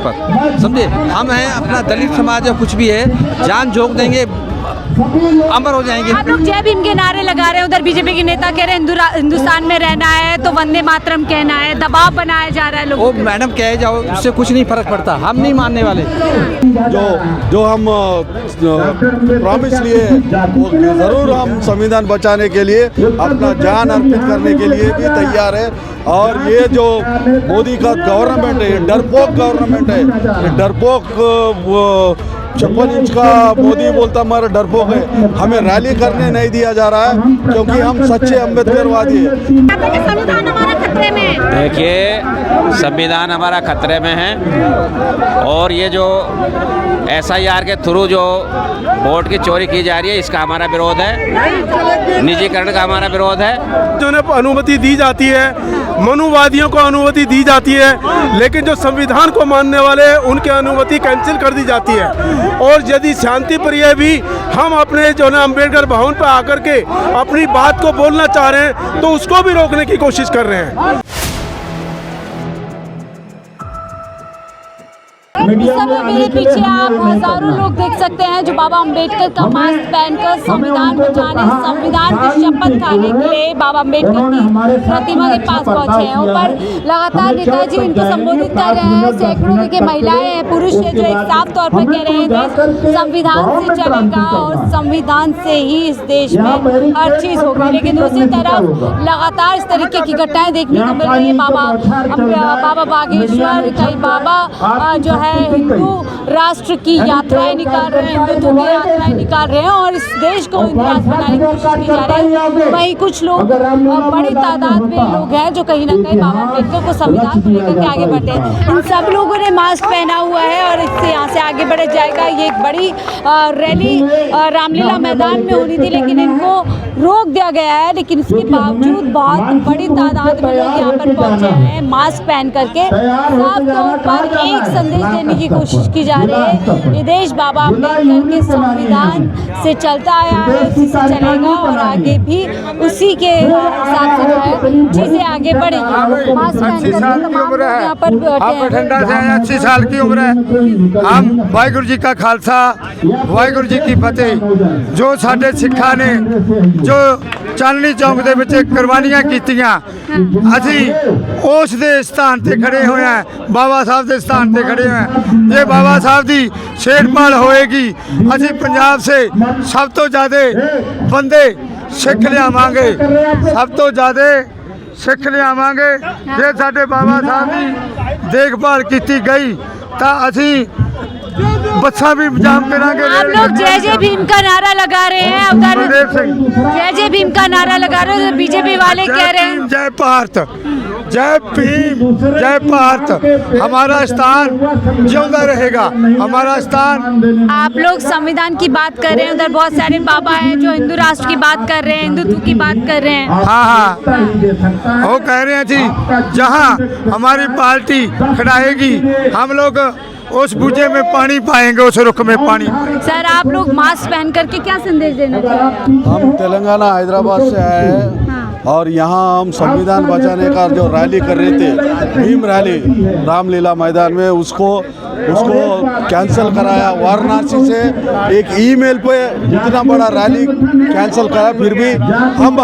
पर, समझे। हम हैं, अपना दलित समाज है, कुछ भी है, जान झोंक देंगे, अमर हो जाएंगे। आप लोग जय भीम के नारे लगा रहे हैं, उधर बीजेपी के नेता कह रहे हैं हिंदुस्तान में रहना है तो वंदे मातरम कहना है, दबाव बनाया जा रहा है लोगों ओ मैडम कहे जाओ, उससे कुछ नहीं फर्क पड़ता, हम नहीं मानने वाले। जो हम प्रॉमिस लिए वो ज़रूर हम संविधान बचाने के लिए अपना जान अर्पित करने के लिए भी तैयार है। और ये जो मोदी का गवर्नमेंट है, ये डरपोक गवर्नमेंट है, ये डरपोक 56 इंच का मोदी बोलता हमारा डरपोक है। हमें रैली करने नहीं दिया जा रहा है क्योंकि हम सच्चे अम्बेडकरवादी हैं। संविधान हमारा खतरे में है। देखिए, संविधान हमारा खतरे में है और ये जो SIR के थ्रू जो वोट की चोरी की जा रही है, इसका हमारा विरोध है, निजीकरण का हमारा विरोध है। जिन्हें अनुमति दी जाती है, मनुवादियों को अनुमति दी जाती है, लेकिन जो संविधान को मानने वाले हैं उनकी अनुमति कैंसिल कर दी जाती है। और यदि शांति प्रिय भी हम अपने जो ना अम्बेडकर भवन पर आकर के अपनी बात को बोलना चाह रहे हैं तो उसको भी रोकने की कोशिश कर रहे हैं। इस समय मेरे पीछे आप हजारों लोग देख सकते हैं जो बाबा अम्बेडकर का मास्क पहनकर संविधान बचाने, संविधान की शपथ खाने के लिए बाबा अम्बेडकर की प्रतिमा के पास पहुंचे हैं। ऊपर लगातार नेताजी इनको संबोधित कर रहे हैं। सैकड़ों देखिए महिलाएं हैं, पुरुष हैं जो एक साफ तौर पर कह रहे हैं देश संविधान से चलेगा और संविधान से ही इस देश में हर चीज होगी। लेकिन दूसरी तरफ लगातार इस तरीके की घटनाएं देखने को मिल रही है। बाबा बागेश्वर, कई बाबा जो है हिंदू राष्ट्र की यात्राएं निकाल रहे हैं, हिंदुत्व की यात्राएं निकाल रहे हैं और इस देश को इतिहास बनाने की कोशिश की जा रही है। वहीं कुछ लोग, बड़ी तादाद में लोग हैं जो कहीं ना कहीं बाबा अम्बेडकर को संविधान को लेकर के आगे बढ़ते हैं। इन सब लोगों ने मास्क पहना हुआ है और इससे यहाँ से आगे बढ़ा जाएगा। ये एक बड़ी रैली रामलीला मैदान में होनी थी लेकिन इनको रोक दिया गया है। लेकिन इसके बावजूद बहुत बड़ी तादाद में लोग यहाँ पर पहुंचे हैं मास्क पहन करके। साफ तौर पर एक संदेश देने की कोशिश की जा रही है, ये देश बाबा अम्बेडकर के संविधान से चलता आया है, उसी से चलेगा और आगे भी उसी के हिसाब से जो है चीजें आगे बढ़ेंगी। मास्क पहन करके तमाम लोग यहाँ पर बैठे हैं। 80 साल की उम्र है। हम वाहिगुरु जी का खालसा, वाहिगुरु जी की फतेह। जो साडे सिक्खा ने जो चांदनी चौक ਦੇ ਵਿੱਚ ਕੁਰਬਾਨੀਆਂ ਕੀਤੀਆਂ, ਅਸੀਂ ਉਸ ਦੇ ਸਥਾਨ ਤੇ ਖੜੇ ਹੋਏ ਹਾਂ, ਬਾਬਾ ਸਾਹਿਬ ਦੇ ਸਥਾਨ ਤੇ ਖੜੇ ਹੋਏ ਹਾਂ। ਇਹ ਬਾਬਾ ਸਾਹਿਬ ਦੀ ਸ਼ੇਰਪਾਲ ਹੋਏਗੀ, ਅਸੀਂ ਪੰਜਾਬ ਸੇ ਸਭ ਤੋਂ ਜ਼ਿਆਦਾ ਬੰਦੇ ਸਿੱਖ ਲਿਆਵਾਂਗੇ, ਸਭ ਤੋਂ ਜ਼ਿਆਦਾ ਸਿੱਖ ਲਿਆਵਾਂਗੇ। ਜੇ ਸਾਡੇ ਬਾਬਾ ਸਾਹਿਬ ਦੀ ਦੇਖਭਾਲ ਕੀਤੀ ਗਈ ਤਾਂ ਅਸੀਂ बच्चा भी जाम करांगे। आप लोग जय जय भीम का नारा लगा रहे हैं, उधर जय जय भीम का नारा लगा रहे हैं, बीजेपी वाले कह रहे हैं जय भारत, जय भीम, जय भारत। हमारा स्थान जिंदा रहेगा, हमारा स्थान। आप लोग संविधान की बात कर रहे हैं, उधर बहुत सारे बाबा हैं जो हिंदू राष्ट्र की बात कर रहे हैं, हिंदुत्व की बात कर रहे हैं। हाँ, वो कह रहे हैं जी जहाँ हमारी पार्टी खड़ाएगी हम लोग उस बूझे में पानी पाएंगे, उस रुख में पानी। सर, आप लोग मास्क पहन करके क्या संदेश देना चाहते हैं? हम तेलंगाना हैदराबाद से आए हैं और यहाँ हम संविधान बचाने का जो रैली कर रहे थे, भीम रैली रामलीला मैदान में, उसको कैंसिल कराया। वाराणसी से एक ईमेल पे इतना बड़ा रैली कैंसिल कराया, फिर भी हम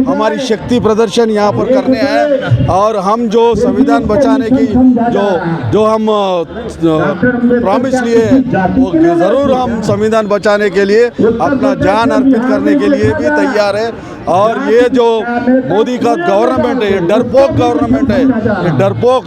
हमारी शक्ति प्रदर्शन यहाँ पर करने आए और हम जो संविधान बचाने की जो हम प्रॉमिस लिए वो ज़रूर हम संविधान बचाने के लिए अपना जान अर्पित करने के लिए भी तैयार है। और ये जो मोदी का गवर्नमेंट है, ये डरपोक गवर्नमेंट है, ये डरपोक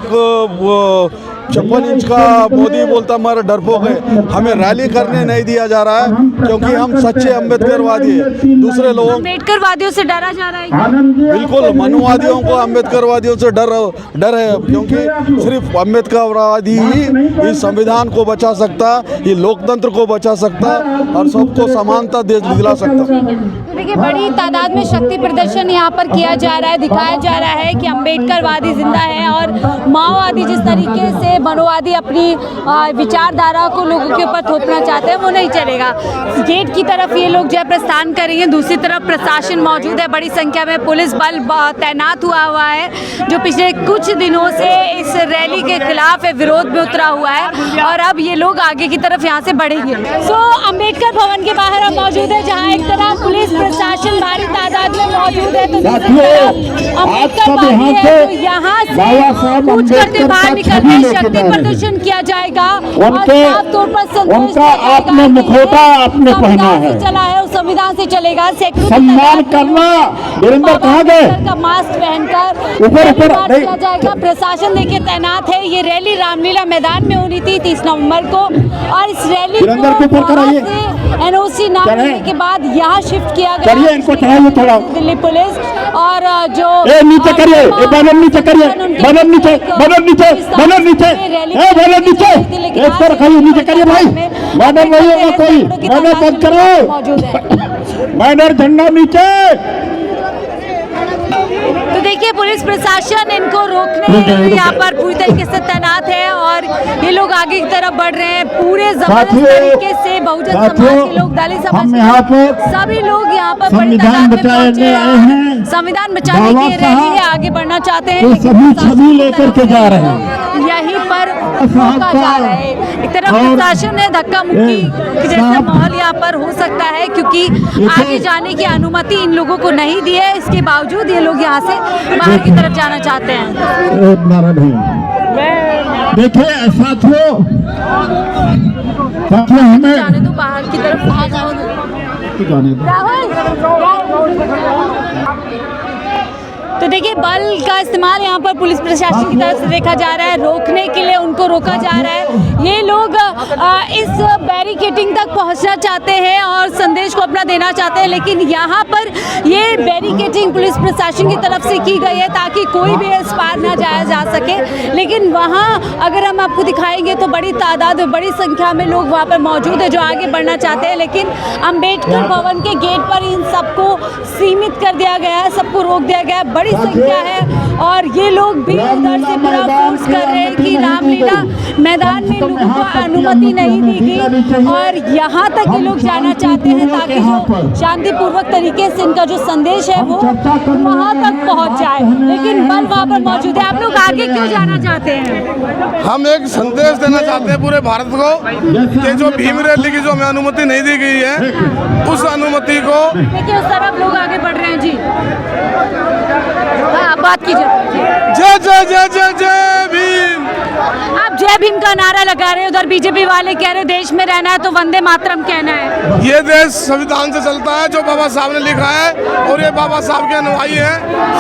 56 इंच का मोदी बोलता हमारा डरपोक है। हमें रैली करने नहीं दिया जा रहा है क्योंकि हम सच्चे अम्बेडकरवादी हैं। दूसरे लोगों अम्बेडकरवादियों से डरा जा रहा है। बिल्कुल, मनुवादियों को अम्बेडकरवादियों से डर है क्योंकि सिर्फ अम्बेडकरवादी ही इस संविधान को बचा सकता, ये लोकतंत्र को बचा सकता और सबको समानता दिला सकता। देखिए बड़ी तादाद में शक्ति प्रदर्शन यहाँ पर किया जा रहा है, दिखाया जा रहा है कि अम्बेडकरवादी जिंदा है और माओवादी जिस तरीके से मनोवादी अपनी विचारधारा को लोगों के ऊपर थोपना चाहते हैं वो नहीं चलेगा। गेट की तरफ ये लोग जो है प्रस्थान करेंगे, दूसरी तरफ प्रशासन मौजूद है, बड़ी संख्या में पुलिस बल तैनात हुआ है जो पिछले कुछ दिनों से इस रैली के खिलाफ विरोध में उतरा हुआ है और अब ये लोग आगे की तरफ यहाँ से बढ़ेंगे। अम्बेडकर भवन के बाहर हम मौजूद है जहाँ एक तरफ पुलिस प्रशासन भारी तादाद में मौजूद है तो अम्बेडकरवादी है तो यहाँ से कूच करते बाहर निकलते शक्ति प्रदर्शन किया जाएगा और साफ तौर पर संतोष आपने मुखौटा आपने पहना है, चला है उस संविधान से चलेगा। सम्मान करना वीरेंद्र कहाँ गए का मास्क पहनकर ऊपर किया जाएगा। प्रशासन देखिए तैनात है। ये रैली रामलीला मैदान में होनी थी 30 नवंबर को और इस रैली को एनओसी ना मिलने के बाद यहाँ शिफ्ट किया गया। इनको चढ़ाइए थोड़ा दिल्ली पुलिस और जो नीचे करिए, बनन नीचे करिए, बनन नीचे, बनन नीचे, बनन नीचे, बनन नीचे, एक पर खाइए नीचे करिए भाई, बनन नहीं होगा कोई, बनन बंद करो, बैनर झंडा नीचे। तो देखिए पुलिस प्रशासन इनको रोकने के लिए यहाँ पर पूरी तरीके से तैनात है और ये लोग आगे की तरफ बढ़ रहे हैं पूरे जबरदस्त तरीके से। बहुजन समाज के लोग, दलित समाज के सभी लोग यहाँ पर बड़ी तादाद में पहुंचे हैं। संविधान बचाने की रैली है, आगे बढ़ना चाहते हैं, सभी लेकर के जा रहे हैं, यहीं पर रोका जा रहा है। एक तरफ प्रशासन है, धक्का मुक्की जैसा माहौल यहाँ पर हो सकता है क्योंकि आगे जाने की अनुमति इन लोगों को नहीं दी है। इसके बावजूद ये लोग यहाँ से बाहर की तरफ जाना चाहते हैं। देखिए साथियों हमें जाने दो बाहर की तरफ, तो देखिए बल का इस्तेमाल यहाँ पर पुलिस प्रशासन की तरफ से देखा जा रहा है, रोकने के लिए उनको रोका जा रहा है। ये लोग इस बैरिकेडिंग तक पहुँचना चाहते हैं और संदेश को अपना देना चाहते हैं, लेकिन यहाँ पर ये बैरिकेडिंग पुलिस प्रशासन की तरफ से की गई है ताकि कोई भी इस पार ना जाया जा सके। लेकिन वहाँ अगर हम आपको दिखाएंगे तो बड़ी तादाद में, बड़ी संख्या में लोग वहाँ पर मौजूद है जो आगे बढ़ना चाहते हैं, लेकिन अम्बेडकर भवन के गेट पर इन सबको सीमित कर दिया गया है, सबको रोक दिया गया है। बड़ी संख्या है और ये लोग भी उधर से पूरा फोर्स कर रहे हैं कि रामलीला मैदान में लोगों को अनुमति नहीं दी गई और यहाँ तक ये लोग जाना चाहते हैं ताकि जो शांतिपूर्वक तरीके से इनका जो संदेश है वो वहाँ तक पहुँच जाए, लेकिन बल वहाँ पर मौजूद है। आप लोग आगे क्यों जाना चाहते हैं? हम एक संदेश देना चाहते हैं पूरे भारत को कि जो भीम रैली की जो हमें अनुमति नहीं दी गई है उस अनुमति को देखिए उस तरफ लोग आगे बढ़ रहे हैं जी। हाँ बात कीजिए। जय जय जय जय जय भीम। आप जय भीम का नारा लगा रहे हैं, उधर बीजेपी वाले कह रहे देश में रहना है तो वंदे मातरम कहना है। ये देश संविधान से चलता है जो बाबा साहब ने लिखा है और ये बाबा साहब के अनुयायी हैं,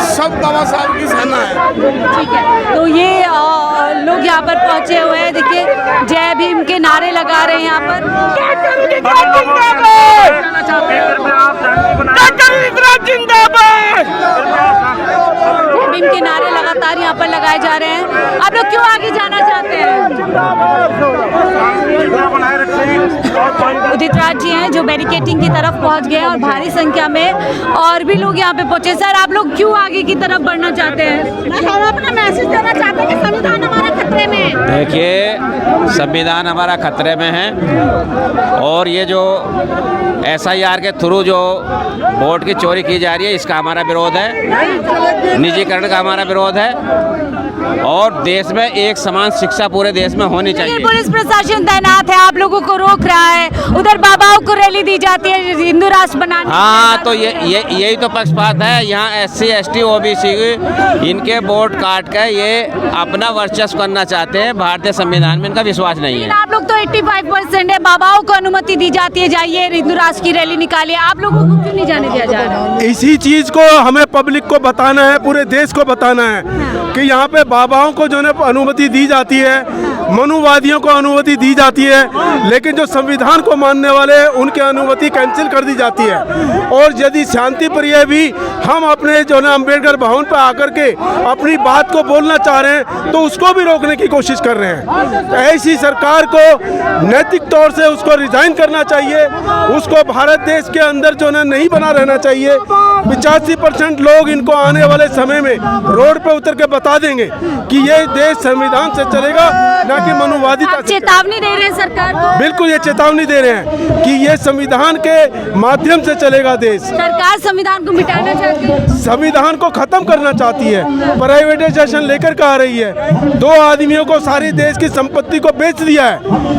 सब बाबा साहब की सेना है। ठीक है, तो ये लोग यहाँ पर पहुँचे हुए हैं, देखिए जय भीम के नारे लगा रहे हैं यहाँ पर। भीम के नारे लगातार यहाँ पर लगाए जा रहे हैं। आप लोग क्यों आगे जाना चाहते हैं? उदित राज जी हैं जो बैरिकेडिंग की तरफ पहुँच गए हैं और भारी संख्या में और भी लोग यहाँ पे पहुँचे। सर आप लोग क्यों आगे की तरफ बढ़ना चाहते हैं? हम अपना मैसेज देना चाहते हैं कि संविधान हमारा खतरे में है। देखिए संविधान हमारा खतरे में है और ये जो SIR के थ्रू जो वोट की चोरी की जा रही है इसका हमारा विरोध है, निजीकरण का हमारा विरोध है और देश में एक समान शिक्षा पूरे देश में होनी चाहिए। पुलिस प्रशासन तैनात है, आप लोगों को रोक रहा है, उधर बाबाओं को रैली दी जाती है हिंदू राष्ट्र बनाने। हाँ तो यही तो पक्षपात है। यहाँ SC ST OBC इनके वोट काट कर ये अपना वर्चस्व करना चाहते हैं, भारतीय संविधान में इनका विश्वास नहीं है। आप लोग तो 85% है, बाबाओं को अनुमति दी जाती है जाइए हिंदू राष्ट्र की रैली निकालिए, आप लोगों को क्यों नहीं जाने दिया जा रहा है? इसी चीज को हमें पब्लिक को बताना है, पूरे देश को बताना है कि यहाँ पे बाबाओं को जो है अनुमति दी जाती है मनुवादियों को अनुमति दी जाती है, लेकिन जो संविधान को मानने वाले हैं उनकी अनुमति कैंसिल कर दी जाती है। और यदि शांति प्रिय भी हम अपने जो ना अम्बेडकर भवन पर आकर के अपनी बात को बोलना चाह रहे हैं तो उसको भी रोकने की कोशिश कर रहे हैं। ऐसी सरकार को नैतिक तौर से उसको रिजाइन करना चाहिए, उसको भारत देश के अंदर जो ना नहीं बना रहना चाहिए। 85% लोग इनको आने वाले समय में रोड पे उतर के बता देंगे कि ये देश संविधान से चलेगा, ना कि मनुवादिता से। चेतावनी दे रहे हैं सरकार को? बिल्कुल, ये चेतावनी दे रहे हैं कि ये संविधान के माध्यम से चलेगा देश। सरकार संविधान को मिटाना चाहती है, संविधान को खत्म करना चाहती है, प्राइवेटाइजेशन लेकर के आ रही है। 2 आदमियों को सारी देश की संपत्ति को बेच दिया है,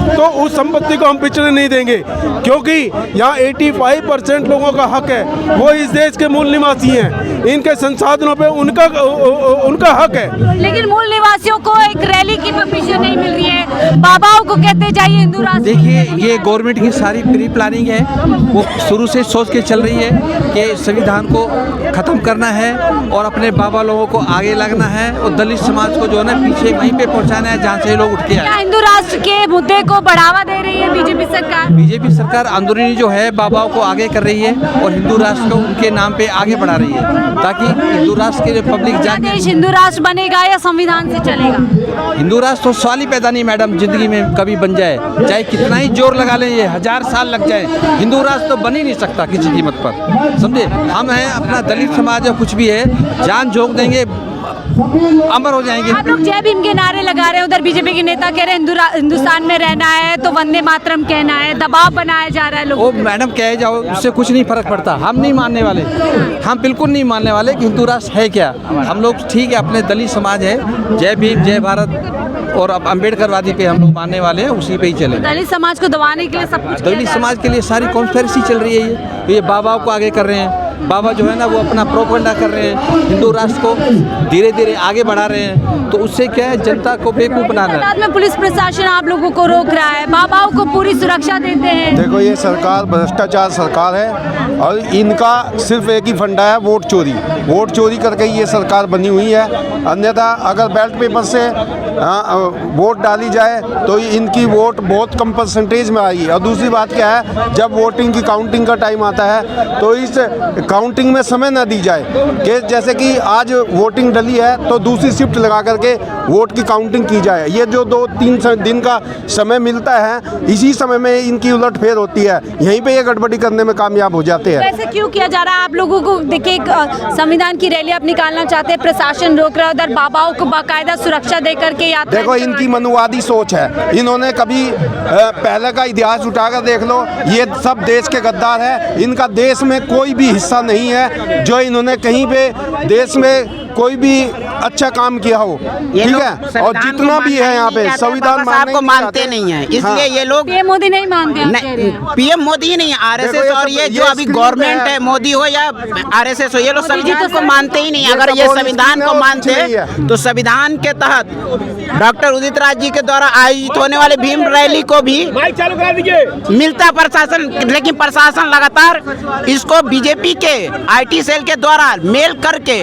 तो उस संपत्ति को हम बिचने नहीं देंगे, क्योंकि यहाँ 85% लोगों का हक है, वो इस देश के मूल निवासी हैं, इनके संसाधनों पे उनका हक है। लेकिन मूल निवासियों को एक रैली की परमिशन नहीं मिल रही है, बाबाओं को कहते जाइए हिंदू राष्ट्र। देखिए, ये गवर्नमेंट की सारी प्री प्लानिंग है, वो शुरू से सोच के चल रही है कि संविधान को ख़त्म करना है और अपने बाबा लोगों को आगे लगना है और दलित समाज को जो है ना पीछे वहीं पे पहुंचाना है जहाँ से लोग उठ के आए। क्या हिंदू राष्ट्र के मुद्दे को बढ़ावा दे रही है बीजेपी सरकार? बीजेपी सरकार अंदरूनी जो है बाबाओं को आगे कर रही है और हिंदू राष्ट्र को उनके नाम पे आगे बढ़ा रही है, ताकि हिंदू राष्ट्र के जो पब्लिक जाने। देश हिंदू राष्ट्र बनेगा या संविधान से चलेगा? हिंदू राष्ट्र तो सवाल ही पैदा नहीं मैडम, जिंदगी में कभी बन जाए, चाहे कितना ही जोर लगा लें, ये 1000 साल लग जाए, हिंदू राष्ट्र तो बन ही नहीं सकता किसी कीमत पर, समझे। हम हैं, अपना दलित समाज है, कुछ भी है, जान झोंक देंगे, अमर हो जाएंगे। आप लोग जय भीम के नारे लगा रहे हैं, उधर बीजेपी के नेता कह रहे हैं हिंदुस्तान में रहना है तो वंदे मातरम कहना है, दबाव बनाया जा रहा है लोगों ओ मैडम, कहे जाओ, उससे कुछ नहीं फर्क पड़ता। हम नहीं मानने वाले, हम बिल्कुल नहीं मानने वाले कि हिंदू राष्ट्र है क्या। हम लोग ठीक है, अपने दलित समाज है, जय भीम जय भारत और अब अम्बेडकरवादी पे हम लोग मानने वाले हैं, उसी पे ही चले। दलित समाज को दबाने के लिए सब कुछ दलित समाज के लिए सारी कॉन्स्पिरेसी चल रही है, ये बाबाओं को आगे कर रहे हैं। बाबा जो है ना वो अपना प्रोपेगेंडा कर रहे हैं, हिंदू राष्ट्र को धीरे धीरे आगे बढ़ा रहे हैं, तो उससे क्या है, जनता को बेवकूफ़ बना रहा है। तादाद में पुलिस प्रशासन आप लोगों को रोक रहा है, बाबाओं को पूरी सुरक्षा देते हैं। देखो, ये सरकार भ्रष्टाचार सरकार है और इनका सिर्फ एक ही फंडा है, वोट चोरी। वोट चोरी करके ये सरकार बनी हुई है, अन्यथा अगर बैलेट पेपर से वोट डाली जाए तो इनकी वोट बहुत कम परसेंटेज में आएगी। और दूसरी बात क्या है, जब वोटिंग की काउंटिंग का टाइम आता है तो इस काउंटिंग में समय न दी जाए कि जैसे कि आज वोटिंग डली है तो दूसरी शिफ्ट लगा करके वोट की काउंटिंग की जाए। ये जो 2-3 दिन का समय मिलता है, इसी समय में इनकी उलटफेर होती है, यहीं पे ये गड़बड़ी करने में कामयाब हो जाते हैं। ऐसे क्यों किया जा रहा है? आप लोगों को देखिए, संविधान की रैली आप निकालना चाहते हैं, प्रशासन रोक रहा है, उधर बाबाओं को बाकायदा सुरक्षा दे करके यात्रा। देखो, इनकी मनुवादी सोच है, इन्होंने कभी पहले का इतिहास उठाकर देख लो, ये सब देश के गद्दार है, इनका देश में कोई भी हिस्सा नहीं है जो इन्होंने कहीं पे देश में कोई भी अच्छा काम किया हो, ठीक है। और जितना भी है यहाँ पे संविधान को मानते नहीं है, इसलिए ये लोग पीएम मोदी नहीं मानते। पीएम मोदी नहीं, आरएसएस और ये जो अभी गवर्नमेंट है, मोदी हो या आरएसएस हो, ये लोग संविधान को मानते ही नहीं। अगर ये संविधान को मानते तो संविधान के तहत डॉक्टर उदित राज जी के द्वारा आयोजित होने वाले भीम रैली को भी मिलता प्रशासन, लेकिन प्रशासन लगातार इसको बीजेपी के IT सेल के द्वारा मेल करके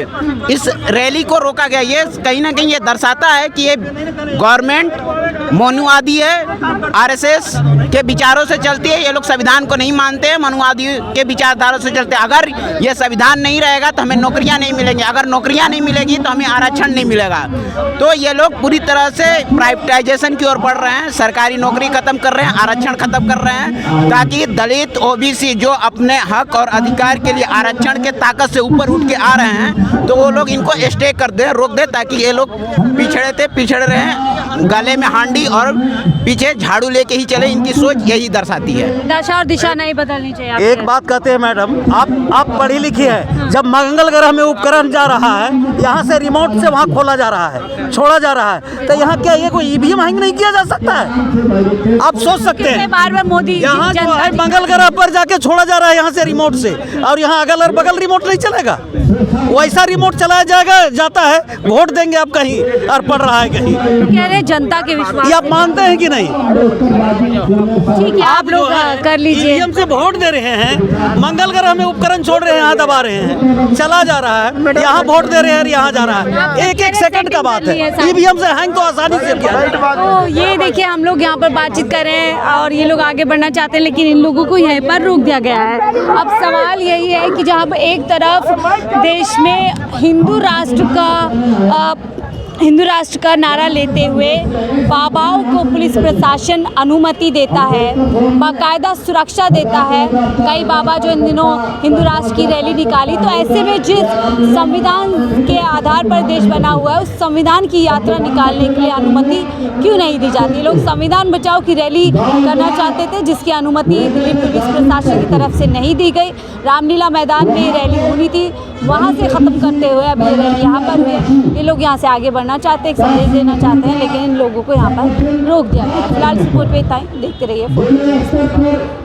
इस रैली को रोका गया। ये कहीं ना कहीं ये दर्शाता है कि ये गवर्नमेंट मनुवादी है, आरएसएस के विचारों से चलती है। ये लोग संविधान को नहीं मानते हैं, मनुवादी के विचारधारों से चलते हैं। अगर ये संविधान नहीं रहेगा तो हमें नौकरियां नहीं मिलेंगी, अगर नौकरियां नहीं मिलेगी तो हमें आरक्षण नहीं मिलेगा। तो ये लोग पूरी तरह से प्राइवेटाइजेशन की ओर बढ़ रहे हैं, सरकारी नौकरी खत्म कर रहे हैं, आरक्षण खत्म कर रहे हैं, ताकि दलित OBC जो अपने हक और अधिकार के लिए आरक्षण के ताकत से ऊपर उठ के आ रहे हैं, तो वो लोग इनको स्टे कर दे, रोक दे, ताकि ये लोग पिछड़ रहे, गले में हांडी और पीछे झाड़ू लेके ही चले। इनकी सोच यही दर्शाती है। दशा और दिशा नहीं बदलनी चाहिए। एक बात कहते हैं मैडम, आप पढ़ी लिखी है, जब मंगल ग्रह में उपकरण जा रहा है, यहाँ से रिमोट से वहाँ खोला जा रहा है, छोड़ा जा रहा है, तो यहाँ क्या ये कोई EVM हैंग नहीं किया जा सकता है? आप सोच सकते हैं, बार-बार मोदी यहाँ जो है मंगल ग्रह पर जाके छोड़ा जा रहा है यहाँ से रिमोट से, और यहाँ अगल और बगल रिमोट नहीं चलेगा, वैसा रिमोट चलाया जाता है वोट देंगे आप कहीं और पड़ रहा है कहीं। कह रहे जनता के विश्वास ये आप मानते हैं कि नहीं? ठीक है, आप लोग कर लीजिए। ईवीएम से वोट दे रहे हैं, मंगल ग्रह में उपकरण छोड़ रहे हैं, यहाँ दबा रहे हैं, चला जा रहा है, यहाँ वोट दे रहे हैं, यहाँ जा रहा है, एक एक सेकंड का बात है। ईवीएम से हैंग तो आसानी से किया है। तो ये देखिए, हम लोग यहाँ पर बातचीत कर रहे हैं और ये लोग आगे बढ़ना चाहते हैं, लेकिन इन लोगों को यहीं पर रोक दिया गया है। अब सवाल यही है कि जहाँ पर एक तरफ देश में हिंदू राष्ट्र का नारा लेते हुए बाबाओं को पुलिस प्रशासन अनुमति देता है, बाकायदा सुरक्षा देता है। कई बाबा जो इन दिनों हिंदू राष्ट्र की रैली निकाली, तो ऐसे में जिस संविधान के आधार पर देश बना हुआ है, उस संविधान की यात्रा निकालने के लिए अनुमति क्यों नहीं दी जाती? लोग संविधान बचाओ की रैली करना चाहते थे, जिसकी अनुमति दिल्ली पुलिस प्रशासन की तरफ से नहीं दी गई। रामलीला मैदान में रैली होनी थी, वहाँ से ख़त्म करते हुए अब ये रैली यहाँ पर हुई। ये लोग यहाँ से आगे बढ़ना चाहते हैं, एक संदेश देना चाहते हैं, लेकिन इन लोगों को यहाँ पर रोक दिया गया। फिलहाल इस रिपोर्ट पे इतना ही। देखते रहिए।